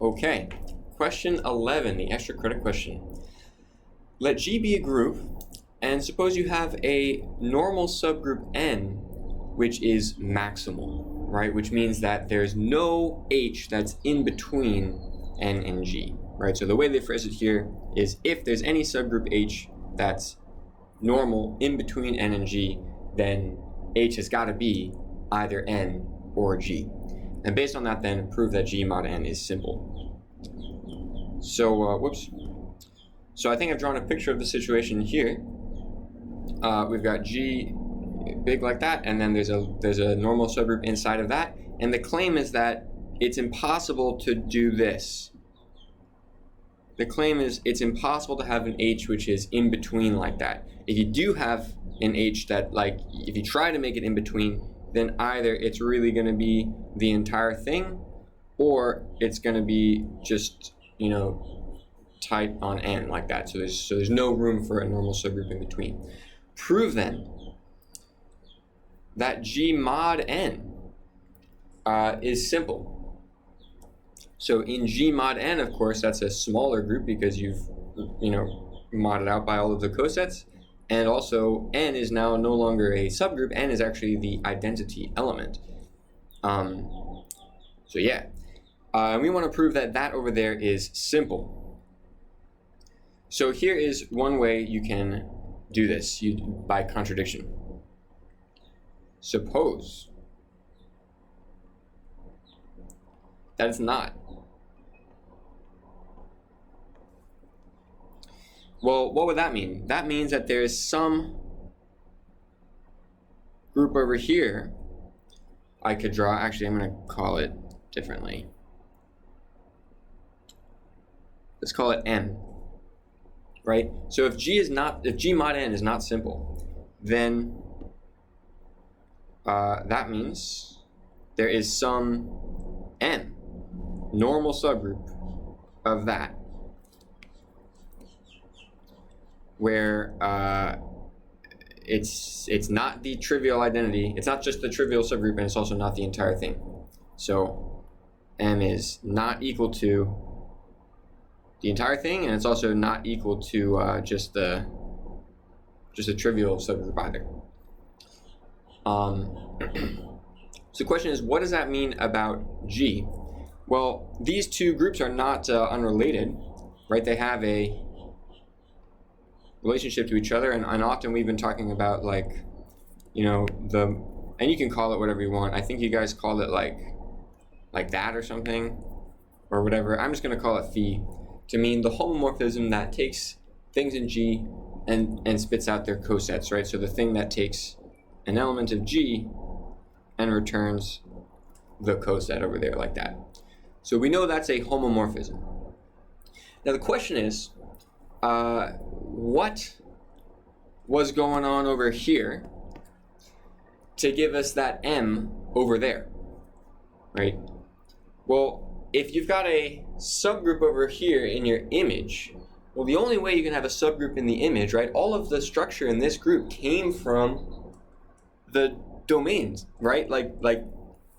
Okay, question 11, the extra credit question. Let G be a group, and suppose you have a normal subgroup N, which is maximal, right? Which means that there's no H that's in between N and G, right? So the way they phrase it here is if there's any subgroup H that's normal in between N and G, then H has got to be either N or G. And based on that, then prove that G mod N is simple. So, So I think I've drawn a picture of the situation here. We've got G big like that, and then there's a normal subgroup inside of that. And the claim is that it's impossible to do this. The claim is it's impossible to have an H which is in between like that. If you do have an H that, like, if you try to make it in between, then either it's really going to be the entire thing, or it's going to be just, you know, tight on N like that. So there's no room for a normal subgroup in between. Prove then that G mod N is simple. So in G mod N, of course, that's a smaller group because you've, you know, modded out by all of the cosets. And also, N is now no longer a subgroup. N is actually the identity element. So yeah, we want to prove that that over there is simple. So here is one way you can do this by contradiction. Suppose that it's not. Well, what would that mean? That means that there is some group over here I could draw. Actually, I'm going to call it differently. Let's call it M, right? So if G mod N is not simple, then that means there is some N, normal subgroup of that, where it's not the trivial identity, it's not just the trivial subgroup, and it's also not the entire thing. So M is not equal to the entire thing, and it's also not equal to just a trivial subgroup either. So the question is, what does that mean about G? Well, these two groups are not unrelated, right? They have a relationship to each other, and often we've been talking about, like, you know, and you can call it whatever you want. I think you guys call it like that or something, or whatever. I'm just going to call it phi to mean the homomorphism that takes things in G and spits out their cosets, right? So the thing that takes an element of G and returns the coset over there like that. So we know that's a homomorphism. Now the question is, what was going on over here to give us that M over there, right? Well, if you've got a subgroup over here in your image, well, the only way you can have a subgroup in the image, right? All of the structure in this group came from the domains, right? Like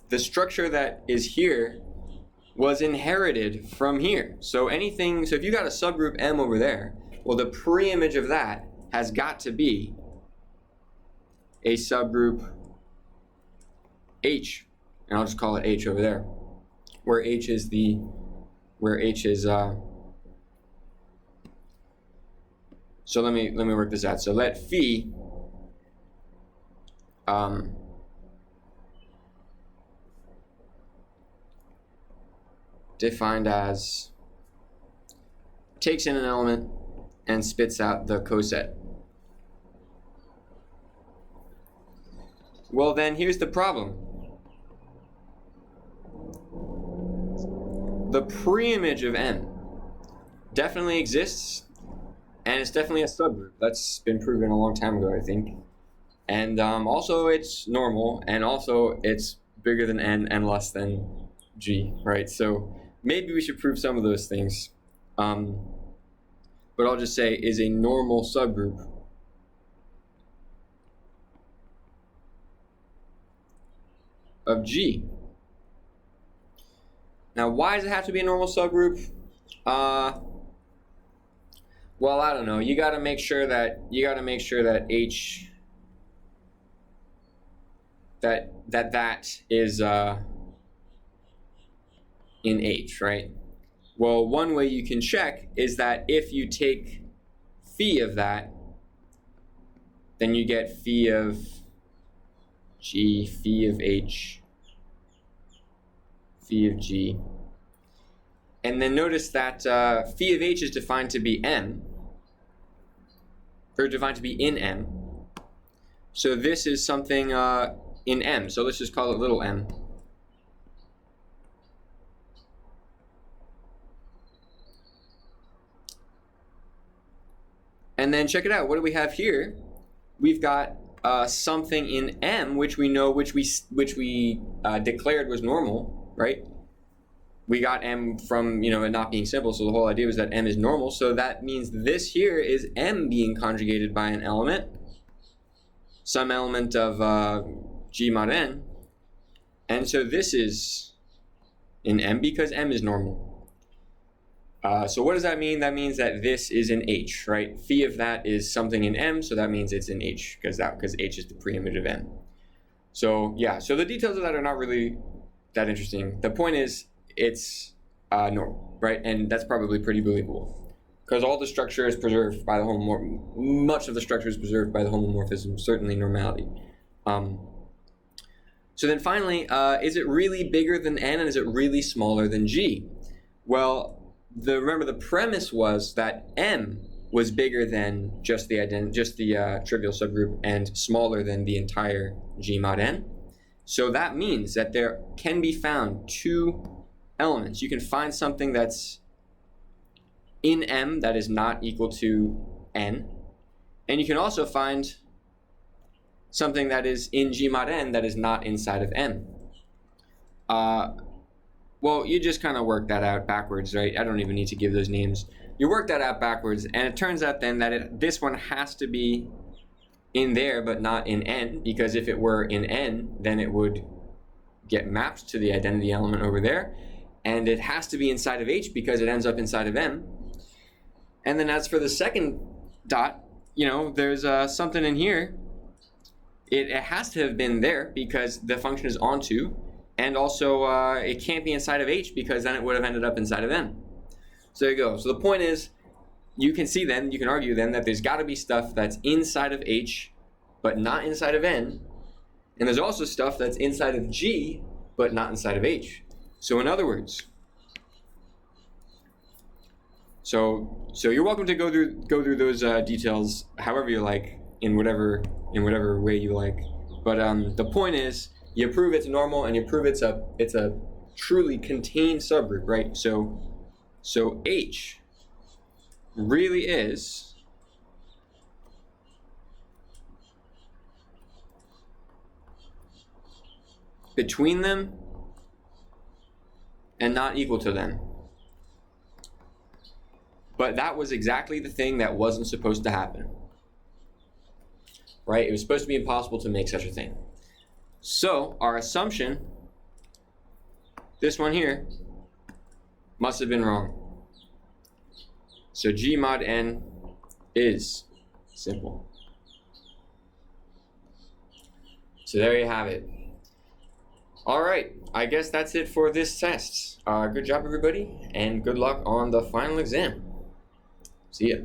the structure that is here was inherited from here. So if you got a subgroup M over there, well, the pre-image of that has got to be a subgroup H, and I'll just call it H over there, where H is so let me work this out. So let phi defined as takes in an element and spits out the coset. Well, then here's the problem. The pre-image of N definitely exists, and it's definitely a subgroup. That's been proven a long time ago, I think. And also it's normal, and also it's bigger than N and less than G, right? So maybe we should prove some of those things. But I'll just say is a normal subgroup of G. Now, why does it have to be a normal subgroup? Well, I don't know. You got to make sure that H that is in H, right? Well, one way you can check is that if you take phi of that, then you get phi of G, phi of H, phi of G. And then notice that phi of H is defined to be M, or defined to be in M. So this is something in M. So let's just call it little m. And then check it out. What do we have here? We've got something in M, which we know, which we declared was normal, right? We got M from, it not being simple, so the whole idea was that M is normal. So that means this here is M being conjugated by an element, some element of G mod N. And so this is in M because M is normal. So what does that mean? That means that this is in H, right? Phi of that is something in M, so that means it's in H because H is the preimage of M. So yeah, so the details of that are not really that interesting. The point is it's normal, right? And that's probably pretty believable because all the structure is preserved by the homomorphism. Much of the structure is preserved by the homomorphism, certainly normality. So then finally, is it really bigger than N and is it really smaller than G? Well, remember the premise was that M was bigger than just the trivial subgroup and smaller than the entire G mod N. So that means that there can be found two elements. You can find something that's in M that is not equal to N, and you can also find something that is in G mod N that is not inside of M. Well, you just kind of work that out backwards, right? I don't even need to give those names. You work that out backwards, and it turns out then that this one has to be in there, but not in N, because if it were in N, then it would get mapped to the identity element over there, and it has to be inside of H because it ends up inside of M. And then as for the second dot, there's something in here. It has to have been there because the function is onto. And also, it can't be inside of H because then it would have ended up inside of M. So there you go. So the point is, you can argue then that there's got to be stuff that's inside of H, but not inside of N. And there's also stuff that's inside of G, but not inside of H. So in other words, so you're welcome to go through those details however you like, in whatever way you like. But the point is, you prove it's normal and you prove it's a truly contained subgroup, right? So H really is between them and not equal to them. But that was exactly the thing that wasn't supposed to happen, right? It was supposed to be impossible to make such a thing. So our assumption, this one here, must have been wrong. So G mod N is simple. So there you have it. All right, I guess that's it for this test. Good job, everybody, and good luck on the final exam. See ya.